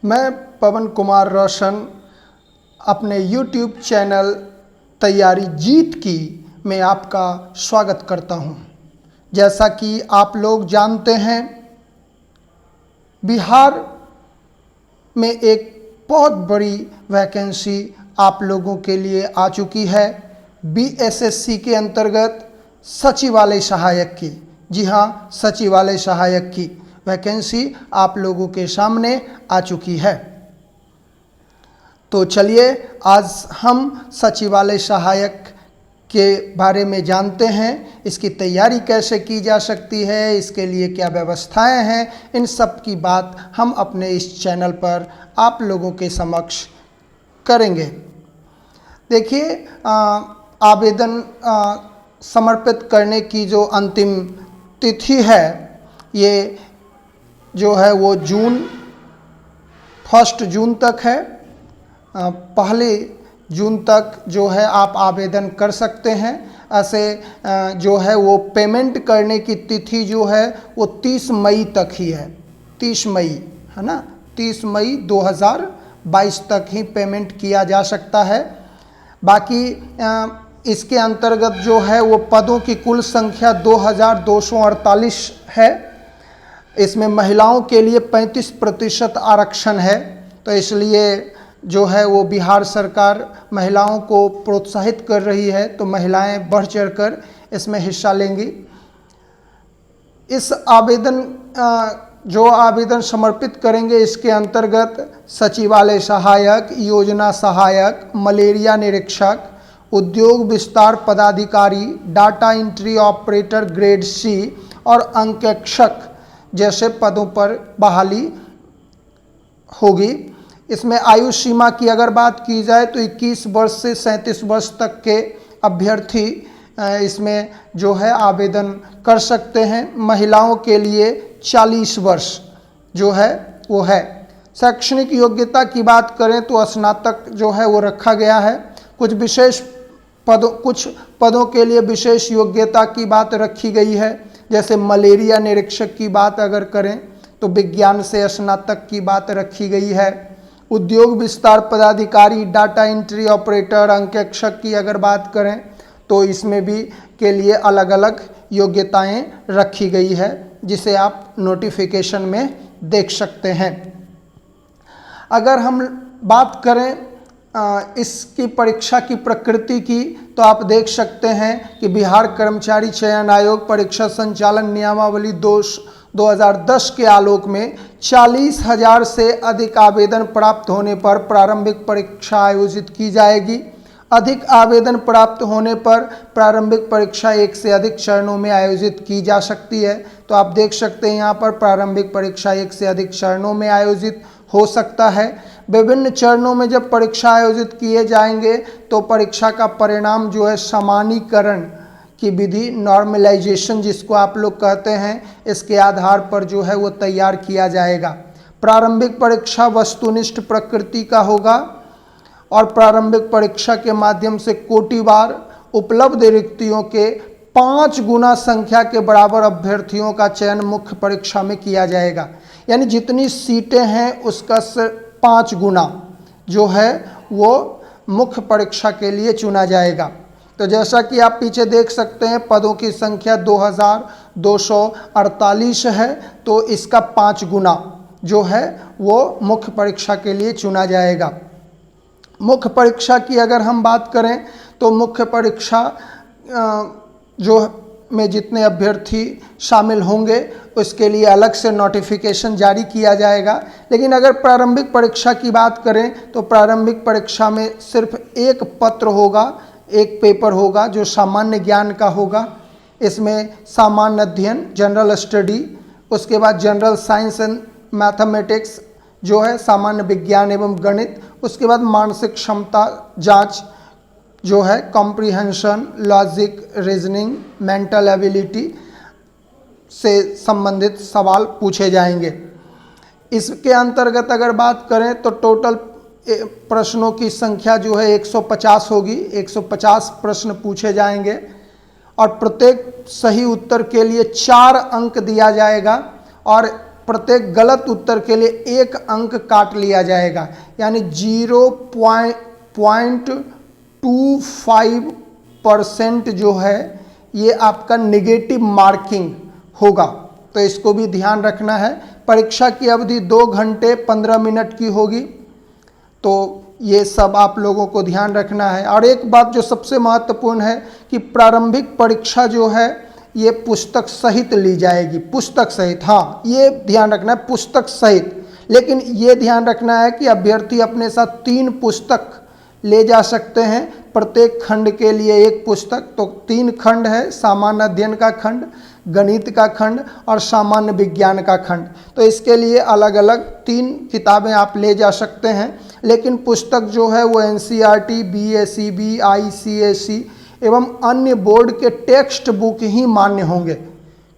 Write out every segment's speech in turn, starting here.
मैं पवन कुमार रोशन अपने YouTube channel तैयारी जीत की में आपका स्वागत करता हूं। जैसा कि आप लोग जानते हैं, बिहार में एक बहुत बड़ी वैकेंसी आप लोगों के लिए आ चुकी है। BSSC के अंतर्गत सचिवालय सहायक की, जी हाँ, सचिवालय सहायक की वैकेंसी आप लोगों के सामने आ चुकी है। तो चलिए आज हम सचिवालय सहायक के बारे में जानते हैं, इसकी तैयारी कैसे की जा सकती है, इसके लिए क्या व्यवस्थाएं हैं, इन सब की बात हम अपने इस चैनल पर आप लोगों के समक्ष करेंगे। देखिए, आवेदन समर्पित करने की जो अंतिम तिथि है, ये जो है वो 1 जून तक है। पहले जून तक जो है आप आवेदन कर सकते हैं। ऐसे जो है वो पेमेंट करने की तिथि जो है वो 30 मई तक ही है। 30 मई है ना, 30 मई 2022 तक ही पेमेंट किया जा सकता है। बाकी इसके अंतर्गत जो है वो पदों की कुल संख्या 2248 है। इसमें महिलाओं के लिए 35% आरक्षण है, तो इसलिए जो है वो बिहार सरकार महिलाओं को प्रोत्साहित कर रही है, तो महिलाएं बढ़ चढ़कर इसमें हिस्सा लेंगी। इस आवेदन समर्पित करेंगे, इसके अंतर्गत सचिवालय सहायक, योजना सहायक, मलेरिया निरीक्षक, उद्योग विस्तार पदाधिकारी, data entry operator grade C और अंकेक्षक जैसे पदों पर बहाली होगी। इसमें आयु सीमा की अगर बात की जाए तो 21 वर्ष से 37 वर्ष तक के अभ्यर्थी इसमें जो है आवेदन कर सकते हैं। महिलाओं के लिए 40 वर्ष जो है वो है। शैक्षणिक योग्यता की बात करें तो स्नातक जो है वो रखा गया है। कुछ पदों के लिए विशेष योग्यता की बात रखी गई है। जैसे मलेरिया निरीक्षक की बात अगर करें तो विज्ञान से स्नातक की बात रखी गई है। उद्योग विस्तार पदाधिकारी, डाटा एंट्री ऑपरेटर, अंकेक्षक की अगर बात करें तो इसमें भी के लिए अलग अलग योग्यताएं रखी गई है, जिसे आप नोटिफिकेशन में देख सकते हैं। अगर हम बात करें इसकी परीक्षा की प्रकृति की, तो आप देख सकते हैं कि बिहार कर्मचारी चयन आयोग परीक्षा संचालन नियमावली 2010 के आलोक में 40,000 से अधिक आवेदन प्राप्त होने पर प्रारंभिक परीक्षा आयोजित की जाएगी। अधिक आवेदन प्राप्त होने पर प्रारंभिक परीक्षा एक से अधिक चरणों में आयोजित की जा सकती है। तो आप देख सकते हैं यहाँ पर प्रारंभिक परीक्षा एक से अधिक चरणों में आयोजित हो सकता है। विभिन्न चरणों में जब परीक्षा आयोजित किए जाएंगे तो परीक्षा का परिणाम जो है सामान्यीकरण की विधि, नॉर्मलाइजेशन जिसको आप लोग कहते हैं, इसके आधार पर जो है वो तैयार किया जाएगा। प्रारंभिक परीक्षा वस्तुनिष्ठ प्रकृति का होगा और प्रारंभिक परीक्षा के माध्यम से कोटिवार उपलब्ध रिक्तियों के 5 गुना संख्या के बराबर अभ्यर्थियों का चयन मुख्य परीक्षा में किया जाएगा। यानी जितनी सीटें हैं उसका 5 गुना जो है वो मुख्य परीक्षा के लिए चुना जाएगा। तो जैसा कि आप पीछे देख सकते हैं, पदों की संख्या 2248 है, तो इसका 5 गुना जो है वो मुख्य परीक्षा के लिए चुना जाएगा। मुख्य परीक्षा की अगर हम बात करें तो मुख्य परीक्षा जो में जितने अभ्यर्थी शामिल होंगे उसके लिए अलग से नोटिफिकेशन जारी किया जाएगा। लेकिन अगर प्रारंभिक परीक्षा की बात करें तो प्रारंभिक परीक्षा में सिर्फ एक पत्र होगा, एक पेपर होगा जो सामान्य ज्ञान का होगा। इसमें सामान्य अध्ययन, जनरल स्टडी, उसके बाद जनरल साइंस एंड मैथमेटिक्स जो है सामान्य विज्ञान एवं गणित, उसके बाद मानसिक क्षमता जांच जो है comprehension, logic, reasoning, mental ability से संबंधित सवाल पूछे जाएंगे। इसके अंतर्गत अगर बात करें तो टोटल प्रश्नों की संख्या जो है 150 होगी। 150 प्रश्न पूछे जाएंगे और प्रत्येक सही उत्तर के लिए 4 अंक दिया जाएगा और प्रत्येक गलत उत्तर के लिए 1 अंक काट लिया जाएगा, यानी 0.25% जो है ये आपका नेगेटिव मार्किंग होगा। तो इसको भी ध्यान रखना है। परीक्षा की अवधि 2 घंटे 15 मिनट की होगी, तो ये सब आप लोगों को ध्यान रखना है। और एक बात जो सबसे महत्वपूर्ण है कि प्रारंभिक परीक्षा जो है ये पुस्तक सहित ली जाएगी, पुस्तक सहित, हाँ ये ध्यान रखना है, पुस्तक सहित। लेकिन ये ध्यान रखना है कि अभ्यर्थी अपने साथ 3 पुस्तक ले जा सकते हैं, प्रत्येक खंड के लिए 1 पुस्तक। तो 3 खंड है, सामान्य अध्ययन का खंड, गणित का खंड और सामान्य विज्ञान का खंड। तो इसके लिए अलग अलग 3 किताबें आप ले जा सकते हैं। लेकिन पुस्तक जो है वो NCERT, BACB, ICSE एवं अन्य बोर्ड के टेक्स्ट बुक ही मान्य होंगे।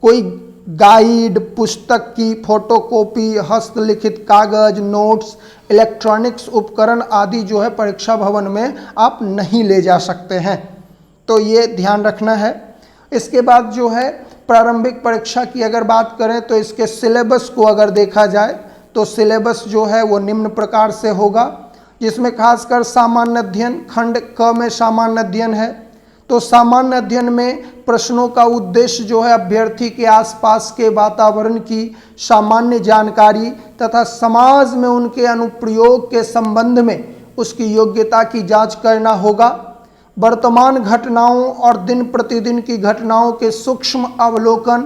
कोई गाइड, पुस्तक की फोटोकॉपी, हस्तलिखित कागज, नोट्स, इलेक्ट्रॉनिक्स उपकरण आदि जो है परीक्षा भवन में आप नहीं ले जा सकते हैं। तो ये ध्यान रखना है। इसके बाद जो है प्रारंभिक परीक्षा की अगर बात करें तो इसके सिलेबस को अगर देखा जाए तो सिलेबस जो है वो निम्न प्रकार से होगा, जिसमें खासकर सामान्य अध्ययन, खंड क में सामान्य अध्ययन है। तो सामान्य अध्ययन में प्रश्नों का उद्देश्य जो है अभ्यर्थी के आसपास के वातावरण की सामान्य जानकारी तथा समाज में उनके अनुप्रयोग के संबंध में उसकी योग्यता की जांच करना होगा। वर्तमान घटनाओं और दिन प्रतिदिन की घटनाओं के सूक्ष्म अवलोकन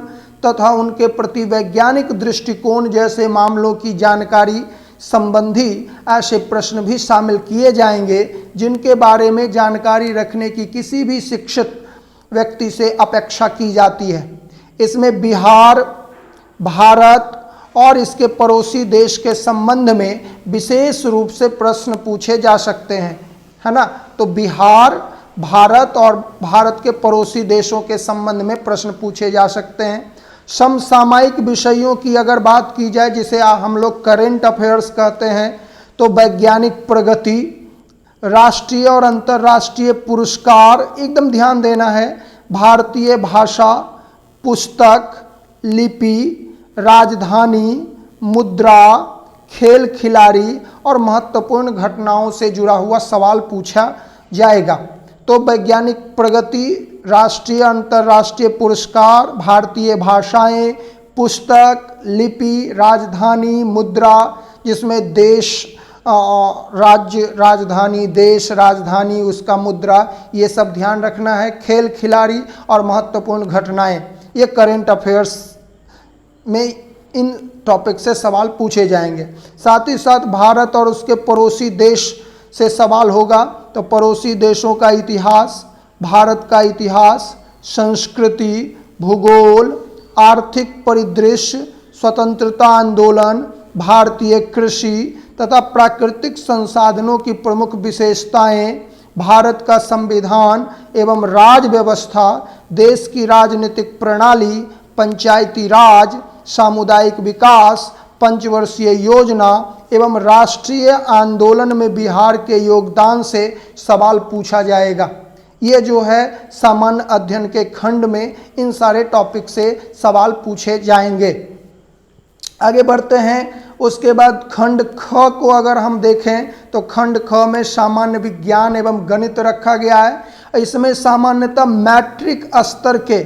तथा उनके प्रति वैज्ञानिक दृष्टिकोण जैसे मामलों की जानकारी संबंधी ऐसे प्रश्न भी शामिल किए जाएंगे जिनके बारे में जानकारी रखने की किसी भी शिक्षित व्यक्ति से अपेक्षा की जाती है। इसमें बिहार, भारत और इसके पड़ोसी देश के संबंध में विशेष रूप से प्रश्न पूछे जा सकते हैं, है ना। तो बिहार, भारत और भारत के पड़ोसी देशों के संबंध में प्रश्न पूछे जा सकते हैं। समसामयिक विषयों की अगर बात की जाए, जिसे हम लोग करेंट अफेयर्स कहते हैं, तो वैज्ञानिक प्रगति, राष्ट्रीय और अंतर्राष्ट्रीय पुरस्कार, एकदम ध्यान देना है, भारतीय भाषा, पुस्तक, लिपि, राजधानी, मुद्रा, खेल खिलाड़ी और महत्वपूर्ण घटनाओं से जुड़ा हुआ सवाल पूछा जाएगा। तो वैज्ञानिक प्रगति, राष्ट्रीय अंतर्राष्ट्रीय पुरस्कार, भारतीय भाषाएं, पुस्तक, लिपि, राजधानी, मुद्रा, जिसमें देश, राज्य, राजधानी, देश, राजधानी, उसका मुद्रा, ये सब ध्यान रखना है। खेल खिलाड़ी और महत्वपूर्ण घटनाएं, ये करेंट अफेयर्स में इन टॉपिक से सवाल पूछे जाएंगे। साथ ही साथ भारत और उसके पड़ोसी देश से सवाल होगा। तो पड़ोसी देशों का इतिहास, भारत का इतिहास, संस्कृति, भूगोल, आर्थिक परिदृश्य, स्वतंत्रता आंदोलन, भारतीय कृषि तथा प्राकृतिक संसाधनों की प्रमुख विशेषताएं, भारत का संविधान एवं राज व्यवस्था, देश की राजनीतिक प्रणाली, पंचायती राज, सामुदायिक विकास, पंचवर्षीय योजना एवं राष्ट्रीय आंदोलन में बिहार के योगदान से सवाल पूछा जाएगा। ये जो है सामान्य अध्ययन के खंड में इन सारे टॉपिक से सवाल पूछे जाएंगे। आगे बढ़ते हैं। उसके बाद खंड ख को अगर हम देखें तो खंड ख में सामान्य विज्ञान एवं गणित रखा गया है। इसमें सामान्यतः मैट्रिक स्तर के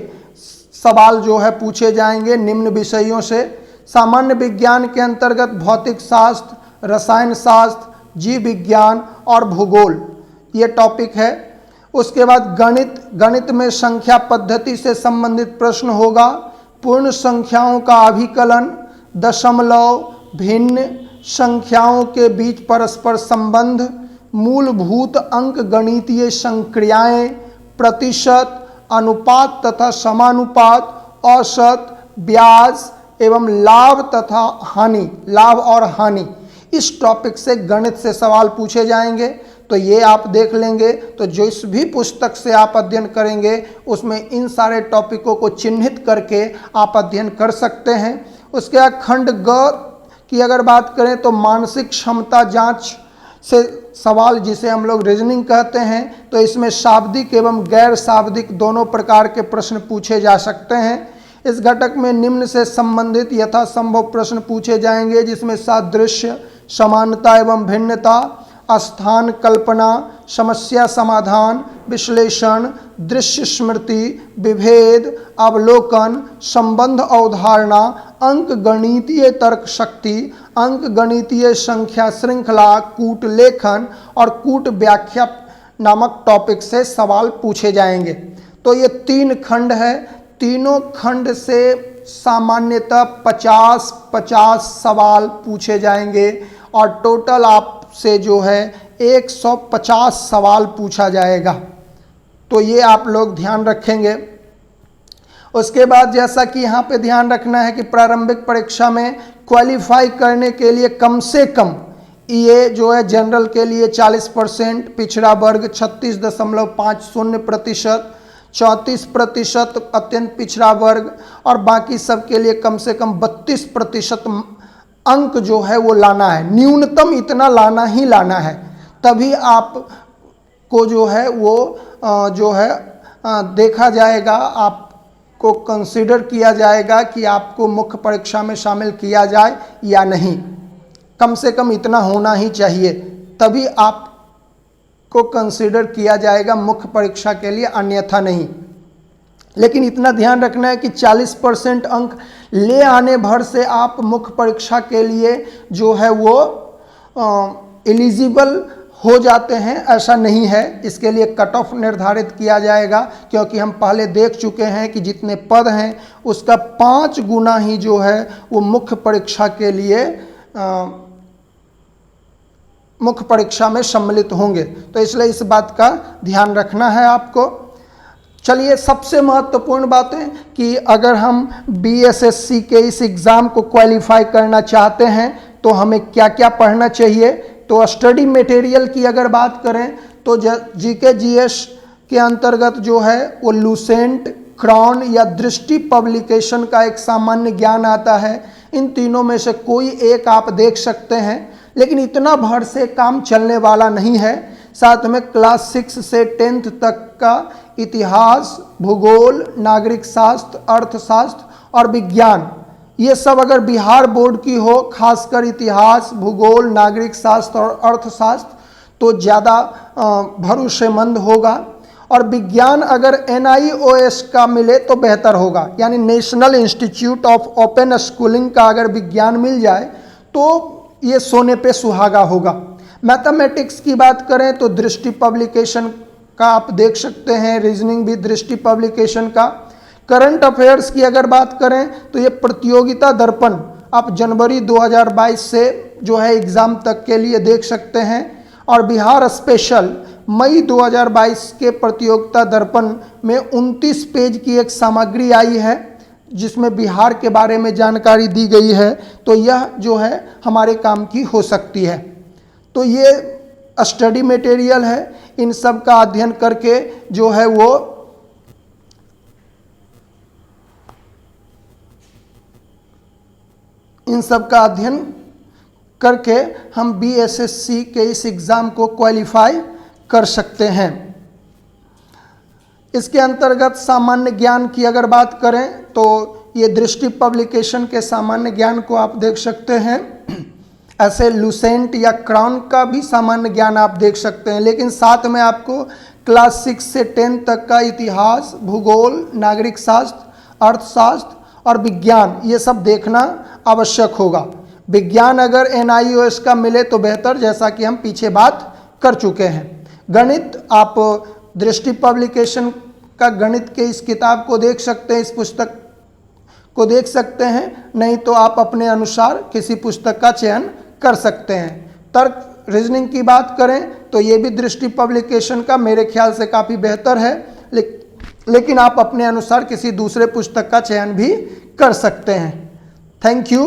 सवाल जो है पूछे जाएंगे निम्न विषयों से। सामान्य विज्ञान के अंतर्गत भौतिक शास्त्र, रसायन शास्त्र, जीव विज्ञान और भूगोल, ये टॉपिक है। उसके बाद गणित में संख्या पद्धति से संबंधित प्रश्न होगा। पूर्ण संख्याओं का अभिकलन, दशमलव, भिन्न संख्याओं के बीच परस्पर संबंध, मूलभूत अंक गणितीय संक्रियाएं, प्रतिशत, अनुपात तथा समानुपात, औसत, ब्याज एवं लाभ तथा हानि, लाभ और हानि, इस टॉपिक से गणित से सवाल पूछे जाएंगे। तो ये आप देख लेंगे। तो जिस भी पुस्तक से आप अध्ययन करेंगे उसमें इन सारे टॉपिकों को चिन्हित करके आप अध्ययन कर सकते हैं। उसके बाद खंड ग की अगर बात करें तो मानसिक क्षमता जांच से सवाल, जिसे हम लोग रीजनिंग कहते हैं, तो इसमें शाब्दिक एवं गैर शाब्दिक दोनों प्रकार के प्रश्न पूछे जा सकते हैं। इस घटक में निम्न से संबंधित यथासंभव प्रश्न पूछे जाएंगे, जिसमें सादृश्य, समानता एवं भिन्नता, स्थान कल्पना, समस्या समाधान, विश्लेषण, दृश्य स्मृति, विभेद, अवलोकन, संबंध अवधारणा, अंक गणितीय तर्क शक्ति, अंक गणितीय संख्या श्रृंखला, कूट लेखन और कूट व्याख्या नामक टॉपिक से सवाल पूछे जाएंगे। तो ये 3 खंड है, तीनों खंड से सामान्यतः 50-50 सवाल पूछे जाएंगे और टोटल आपसे जो है 150 सवाल पूछा जाएगा। तो ये आप लोग ध्यान रखेंगे। उसके बाद जैसा कि यहाँ पे ध्यान रखना है कि प्रारंभिक परीक्षा में क्वालिफाई करने के लिए कम से कम ये जो है जनरल के लिए 40%, पिछड़ा वर्ग 36.50%, 34% अत्यंत पिछड़ा वर्ग और बाकी सब के लिए कम से कम 32% अंक जो है वो लाना है। न्यूनतम इतना लाना ही लाना है, तभी आपको जो है वो जो है देखा जाएगा, आपको कंसीडर किया जाएगा कि आपको मुख्य परीक्षा में शामिल किया जाए या नहीं। कम से कम इतना होना ही चाहिए, तभी आपको कंसीडर किया जाएगा मुख्य परीक्षा के लिए, अन्यथा नहीं। लेकिन इतना ध्यान रखना है कि 40% अंक ले आने भर से आप मुख्य परीक्षा के लिए जो है वो एलिजिबल हो जाते हैं, ऐसा नहीं है। इसके लिए कट ऑफ निर्धारित किया जाएगा, क्योंकि हम पहले देख चुके हैं कि जितने पद हैं उसका 5 गुना ही जो है वो मुख्य परीक्षा के लिए मुख्य परीक्षा में सम्मिलित होंगे। तो इसलिए इस बात का ध्यान रखना है आपको। चलिए, सबसे महत्वपूर्ण बातें कि अगर हम बीएसएससी के इस एग्ज़ाम को क्वालिफाई करना चाहते हैं तो हमें क्या क्या पढ़ना चाहिए। तो स्टडी मटेरियल की अगर बात करें तो जीके जीएस के अंतर्गत जो है वो लूसेंट, क्रॉन या दृष्टि पब्लिकेशन का एक सामान्य ज्ञान आता है। इन तीनों में से कोई एक आप देख सकते हैं, लेकिन इतना भर से काम चलने वाला नहीं है। साथ में क्लास 6 से 10th तक का इतिहास, भूगोल, नागरिक शास्त्र, अर्थशास्त्र और विज्ञान, ये सब अगर बिहार बोर्ड की हो, खासकर इतिहास, भूगोल, नागरिक शास्त्र और अर्थशास्त्र, तो ज़्यादा भरोसेमंद होगा। और विज्ञान अगर NIOS का मिले तो बेहतर होगा, यानी national institute of open schooling का अगर विज्ञान मिल जाए तो ये सोने पे सुहागा होगा। मैथमेटिक्स की बात करें तो दृष्टि पब्लिकेशन का आप देख सकते हैं, रीजनिंग भी दृष्टि पब्लिकेशन का। करंट अफेयर्स की अगर बात करें तो ये प्रतियोगिता दर्पण आप जनवरी 2022 से जो है एग्ज़ाम तक के लिए देख सकते हैं। और बिहार स्पेशल मई 2022 के प्रतियोगिता दर्पण में 29 पेज की एक सामग्री आई है, जिसमें बिहार के बारे में जानकारी दी गई है। तो यह जो है हमारे काम की हो सकती है। तो ये स्टडी मटेरियल है, इन सब का अध्ययन करके जो है वो इन सब का अध्ययन करके हम बीएसएससी के इस एग्ज़ाम को क्वालिफाई कर सकते हैं। इसके अंतर्गत सामान्य ज्ञान की अगर बात करें तो ये दृष्टि पब्लिकेशन के सामान्य ज्ञान को आप देख सकते हैं। ऐसे लूसेंट या क्राउन का भी सामान्य ज्ञान आप देख सकते हैं, लेकिन साथ में आपको क्लास 6 से 10 तक का इतिहास, भूगोल, नागरिक शास्त्र, अर्थशास्त्र और विज्ञान, ये सब देखना आवश्यक होगा। विज्ञान अगर NIOS का मिले तो बेहतर, जैसा कि हम पीछे बात कर चुके हैं। गणित आप दृष्टि पब्लिकेशन का गणित के इस किताब को देख सकते हैं, इस पुस्तक को देख सकते हैं, नहीं तो आप अपने अनुसार किसी पुस्तक का चयन कर सकते हैं। तर्क रीजनिंग की बात करें तो ये भी दृष्टि पब्लिकेशन का मेरे ख्याल से काफ़ी बेहतर है, लेकिन आप अपने अनुसार किसी दूसरे पुस्तक का चयन भी कर सकते हैं। Thank you.